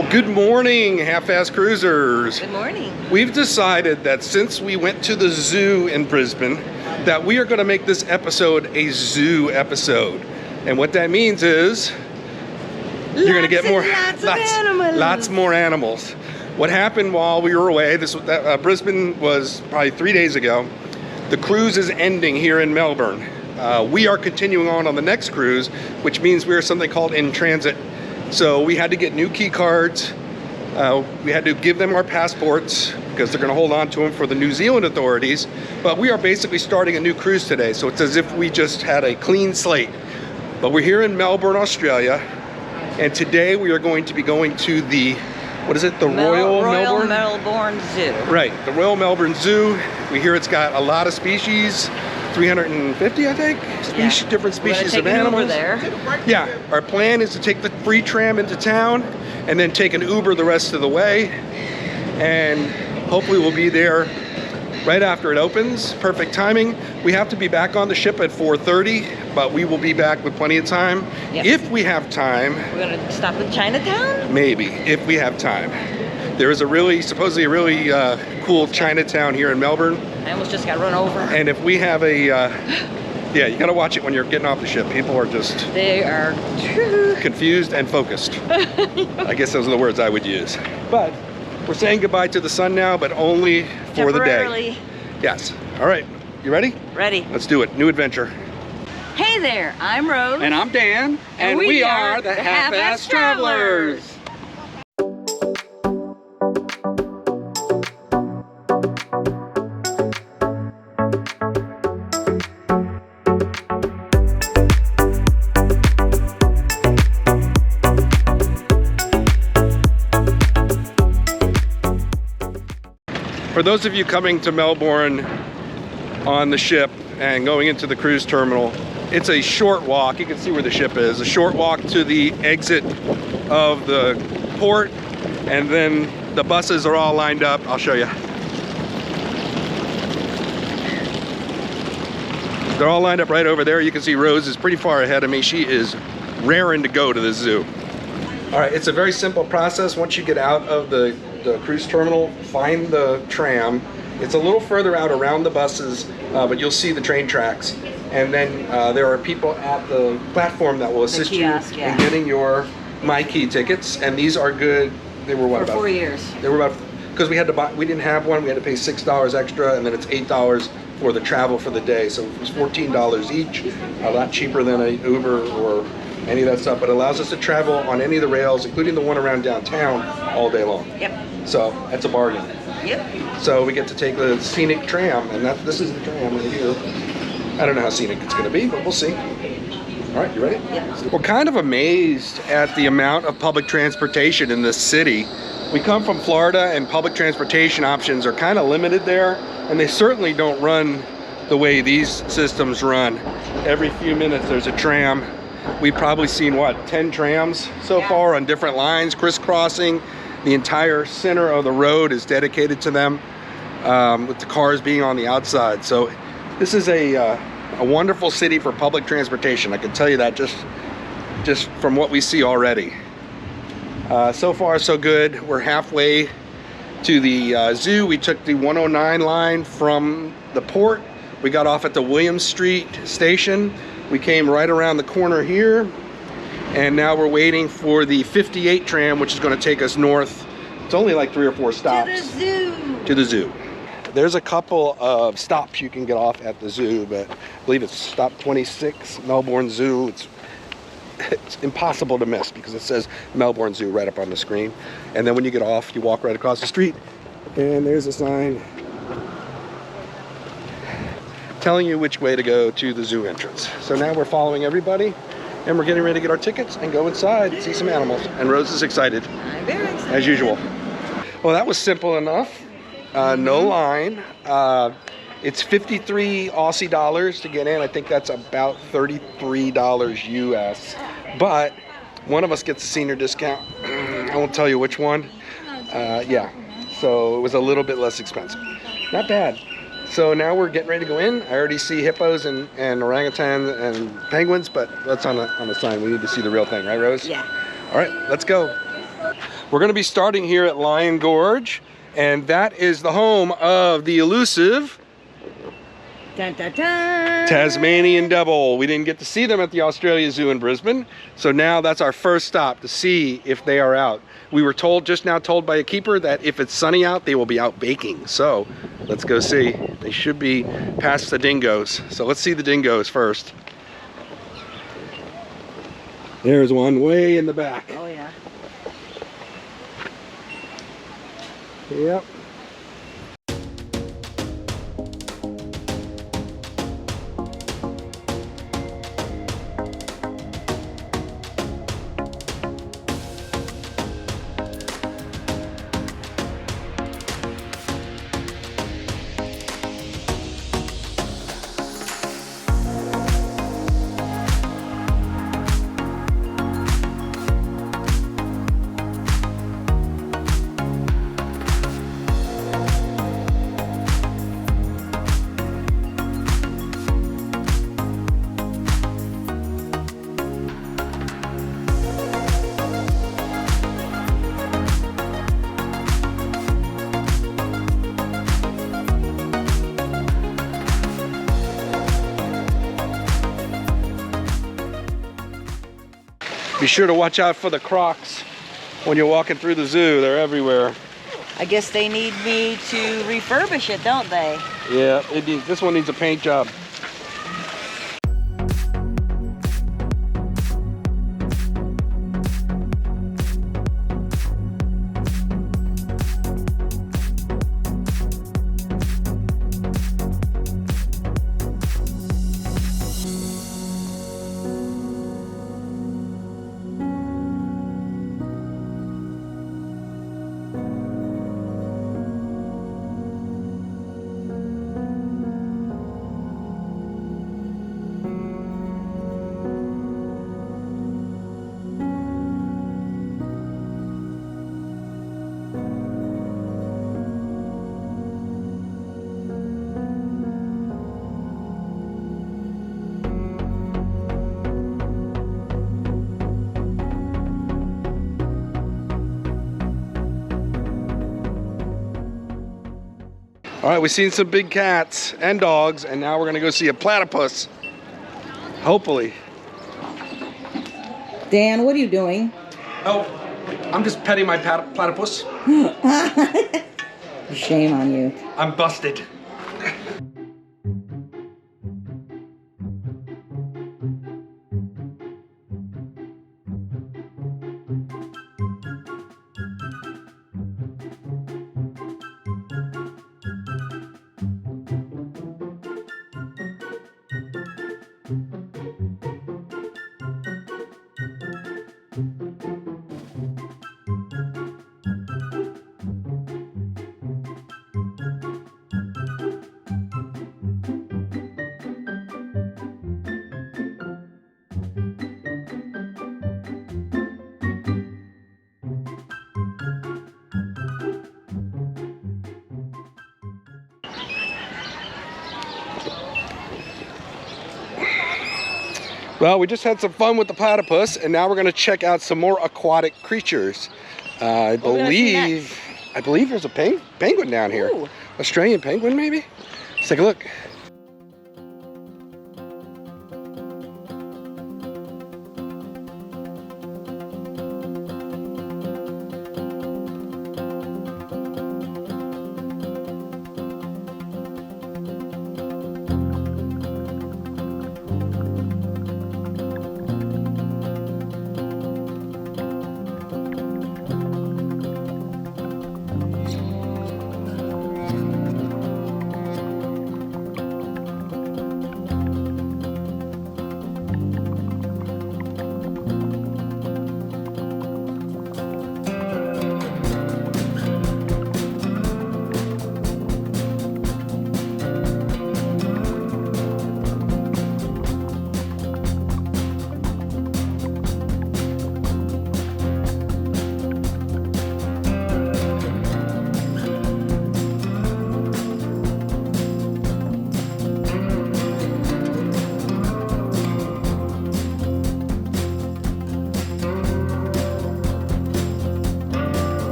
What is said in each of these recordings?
Well, good morning, half-ass cruisers. Good morning. We've decided that since we went to the zoo in Brisbane, that we are going to make this episode a zoo episode. And what that means is you're going to get lots more animals. What happened while we were away, Brisbane was probably 3 days ago. The cruise is ending here in Melbourne. We are continuing on the next cruise, which means we are something called in transit. So we had to get new key cards. We had to give them our passports because they're going to hold on to them for the New Zealand authorities. But we are basically starting a new cruise today. So it's as if we just had a clean slate. But we're here in Melbourne, Australia. And today we are going to be going to the, what is it? The Royal Melbourne Zoo. Right, the Royal Melbourne Zoo. We hear it's got a lot of species. 350, I think, different species of animals. There. Yeah, our plan is to take the free tram into town and then take an Uber the rest of the way. And hopefully we'll be there right after it opens. Perfect timing. We have to be back on the ship at 4:30, but we will be back with plenty of time. Yep. If we have time. We're going to stop at Chinatown? Maybe, if we have time. There is supposedly a really cool Chinatown here in Melbourne. I almost just got run over. And if we have a, yeah, you gotta watch it when you're getting off the ship. People are just... They are... confused and focused. I guess those are the words I would use. But we're saying goodbye to the sun now, but only for the day. Yes. All right. You ready? Ready. Let's do it. New adventure. Hey there, I'm Rose. And I'm Dan. And we are the Half-Ass Travelers. For those of you coming to Melbourne on the ship and going into the cruise terminal, it's a short walk. You can see where the ship is. A short walk to the exit of the port, and then the buses are all lined up. I'll show you. They're all lined up right over there. You can see Rose is pretty far ahead of me. She is raring to go to the zoo. All right, it's a very simple process. Once you get out of the cruise terminal, find the tram. It's a little further out around the buses, but you'll see the train tracks. And then there are people at the platform that will assist you in getting your My Key tickets. And these are good. They were what, for 4 years? They were about, because we had to buy, we didn't have one, we had to pay $6 extra, and then it's $8 for the travel for the day. So it was $14 each, a lot cheaper than an Uber or any of that stuff, but it allows us to travel on any of the rails, including the one around downtown, all day long. Yep. So that's a bargain. Yep. So we get to take the scenic tram, and this is the tram right here. I don't know how scenic it's going to be, but we'll see. All right, you ready? Yep. We're kind of amazed at the amount of public transportation in this city. We come from Florida, and public transportation options are kind of limited there, and they certainly don't run the way these systems run. Every few minutes there's a tram. We've probably seen, what, 10 trams so far on different lines, crisscrossing. The entire center of the road is dedicated to them, with the cars being on the outside. So this is a wonderful city for public transportation. I can tell you that just from what we see already. So far, so good. We're halfway to the zoo. We took the 109 line from the port. We got off at the William Street station. We came right around the corner here, and now we're waiting for the 58 tram, which is going to take us north. It's only like 3 or 4 stops. To the zoo. To the zoo. There's a couple of stops you can get off at the zoo, but I believe it's stop 26, Melbourne Zoo. It's impossible to miss because it says Melbourne Zoo right up on the screen. And then when you get off, you walk right across the street, and there's a sign telling you which way to go to the zoo entrance. So now we're following everybody, and we're getting ready to get our tickets and go inside and see some animals. And Rose is excited. I'm very excited. As usual. Well, that was simple enough. No line. It's 53 Aussie dollars to get in. I think that's about $33 US. But one of us gets a senior discount. I won't tell you which one. Yeah, so it was a little bit less expensive. Not bad. So now we're getting ready to go in. I already see hippos and orangutans and penguins, but that's on the sign. We need to see the real thing, right, Rose? Yeah. All right, let's go. We're going to be starting here at Lion Gorge, and that is the home of the elusive Dun, dun, dun. Tasmanian Devil. We didn't get to see them at the Australia Zoo in Brisbane, so now that's our first stop to see if they are out. We were just now told by a keeper that if it's sunny out, they will be out baking. So let's go see. They should be past the dingoes. So let's see the dingoes first. There's one way in the back. Oh yeah. Yep. Be sure to watch out for the crocs when you're walking through the zoo. They're everywhere. I guess they need me to refurbish it, don't they? Yeah, this one needs a paint job. All right, we've seen some big cats and dogs, and now we're gonna go see a platypus. Hopefully. Dan, what are you doing? Oh, I'm just petting my platypus. Shame on you. I'm busted. Well, we just had some fun with the platypus, and now we're going to check out some more aquatic creatures. I believe there's a penguin down here. Ooh. Australian penguin, maybe? Let's take a look.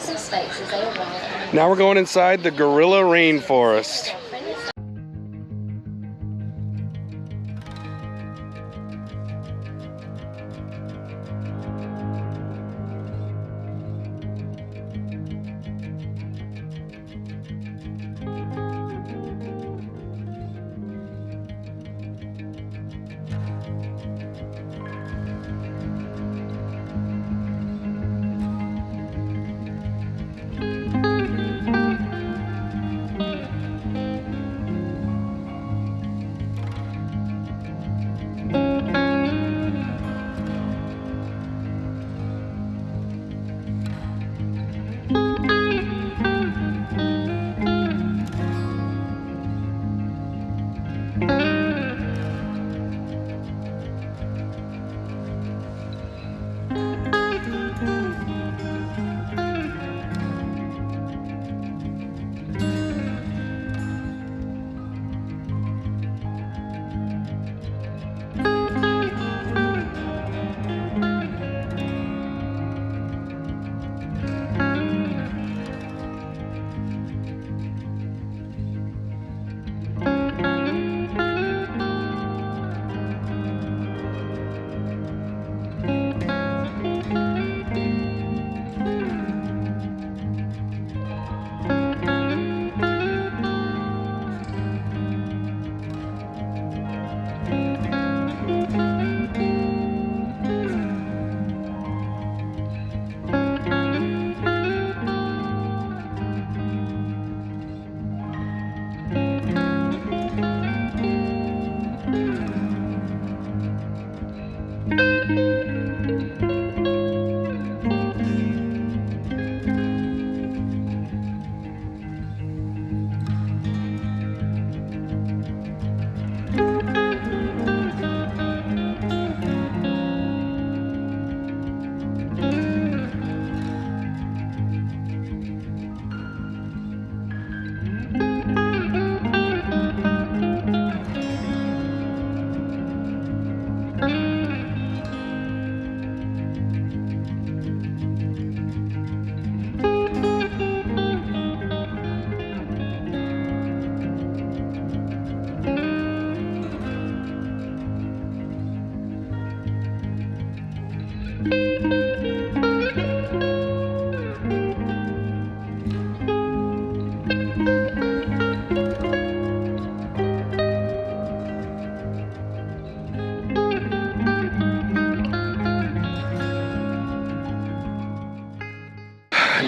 find some space as they arrive. Now we're going inside the gorilla rainforest.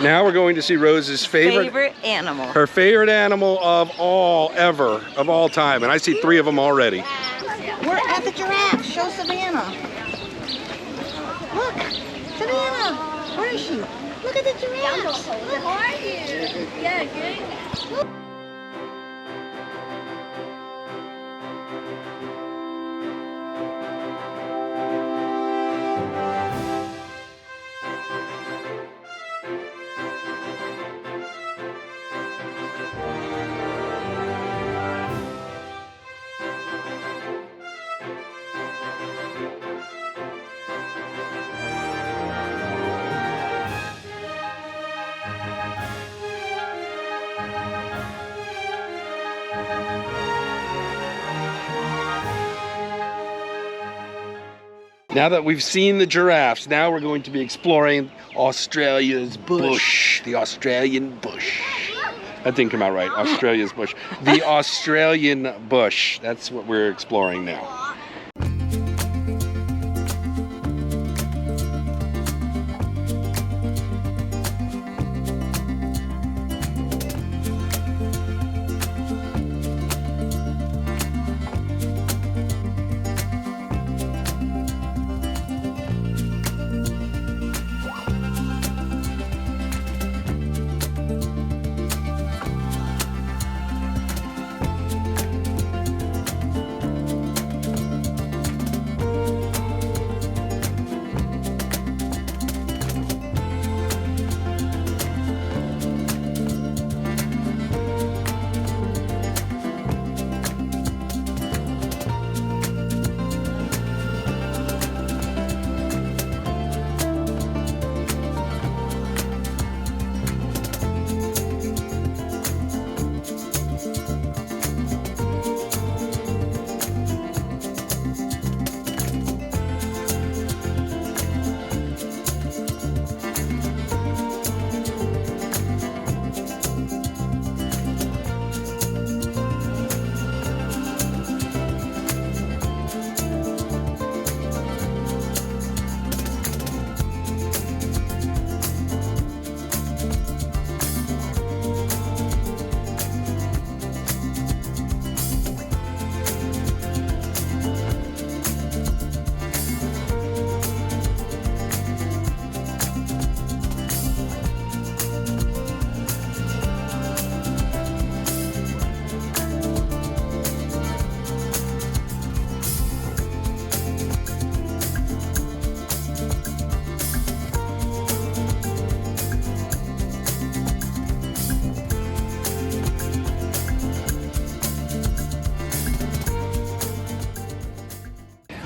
Now we're going to see Rose's Favorite animal. her favorite animal of all time. And I see 3 of them already. We're at the giraffe. Show Savannah. Look, Savannah. Where is she? Look at the giraffe. How are you? Yeah, good. Now that we've seen the giraffes, now we're going to be exploring Australia's bush. The Australian bush. That didn't come out right. Australia's bush. The Australian bush. That's what we're exploring now.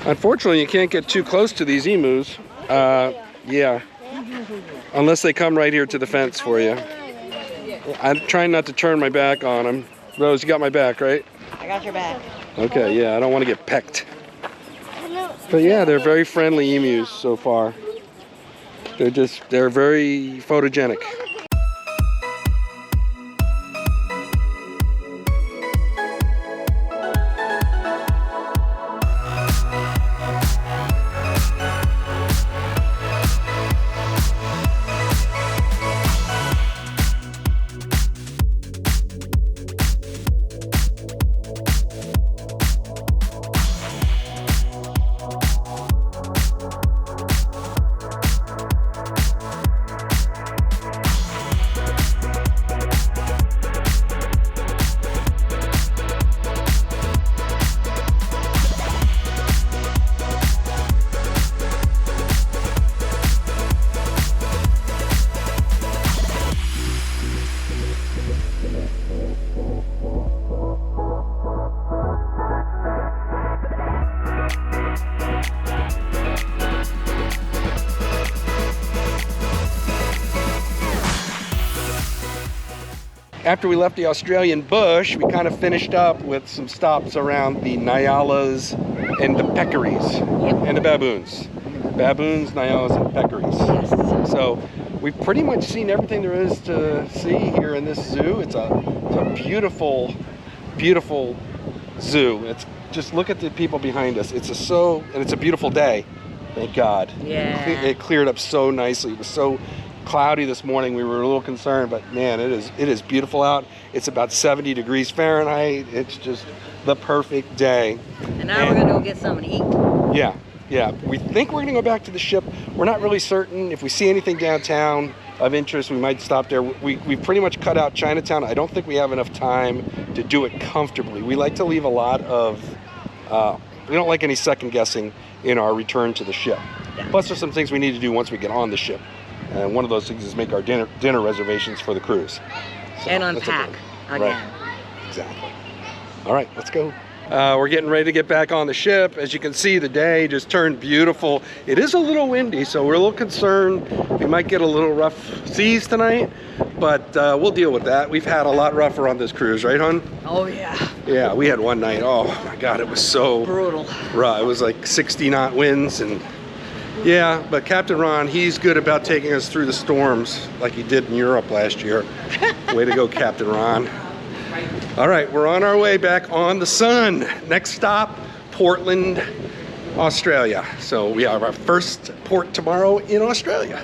Unfortunately, you can't get too close to these emus. Yeah. Unless they come right here to the fence for you. I'm trying not to turn my back on them. Rose, you got my back, right? I got your back. Okay, yeah, I don't want to get pecked. But yeah, they're very friendly emus so far. They're very photogenic. After we left the Australian bush, we kind of finished up with some stops around the Nyalas and the Peccaries and the Baboons. Baboons, Nyalas, and Peccaries. So we've pretty much seen everything there is to see here in this zoo. It's a beautiful, beautiful zoo. It's just look at the people behind us. It's a beautiful day. Thank God. Yeah. It cleared up so nicely. It was so cloudy this morning. We were a little concerned, but man, it is beautiful out. It's about 70 degrees Fahrenheit. It's just the perfect day. And now we're gonna go get something to eat. Yeah. We think we're gonna go back to the ship. We're not really certain. If we see anything downtown of interest, we might stop there. We pretty much cut out Chinatown. I don't think we have enough time to do it comfortably. We like to leave a lot of, we don't like any second guessing in our return to the ship. Plus there's some things we need to do once we get on the ship. And one of those things is make our dinner reservations for the cruise. So and unpack again. Right. Exactly. All right, let's go. We're getting ready to get back on the ship. As you can see, the day just turned beautiful. It is a little windy, so we're a little concerned. We might get a little rough seas tonight, but we'll deal with that. We've had a lot rougher on this cruise, right, hon? Oh, yeah. Yeah, we had one night. Oh, my God, it was so brutal. Right, it was like 60-knot winds and yeah, but Captain Ron, he's good about taking us through the storms like he did in Europe last year. Way to go, Captain Ron. All right, we're on our way back on the sun. Next stop, Portland, Australia. So we have our first port tomorrow in Australia,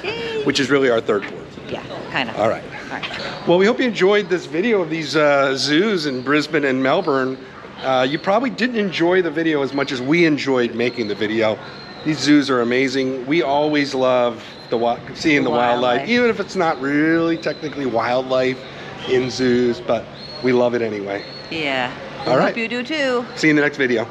which is really our third port. Yeah, kind of. All right. Well, we hope you enjoyed this video of these zoos in Brisbane and Melbourne. You probably didn't enjoy the video as much as we enjoyed making the video. These zoos are amazing. We always love seeing the wildlife, even if it's not really technically wildlife in zoos, but we love it anyway. Yeah. All right. Hope you do too. See you in the next video.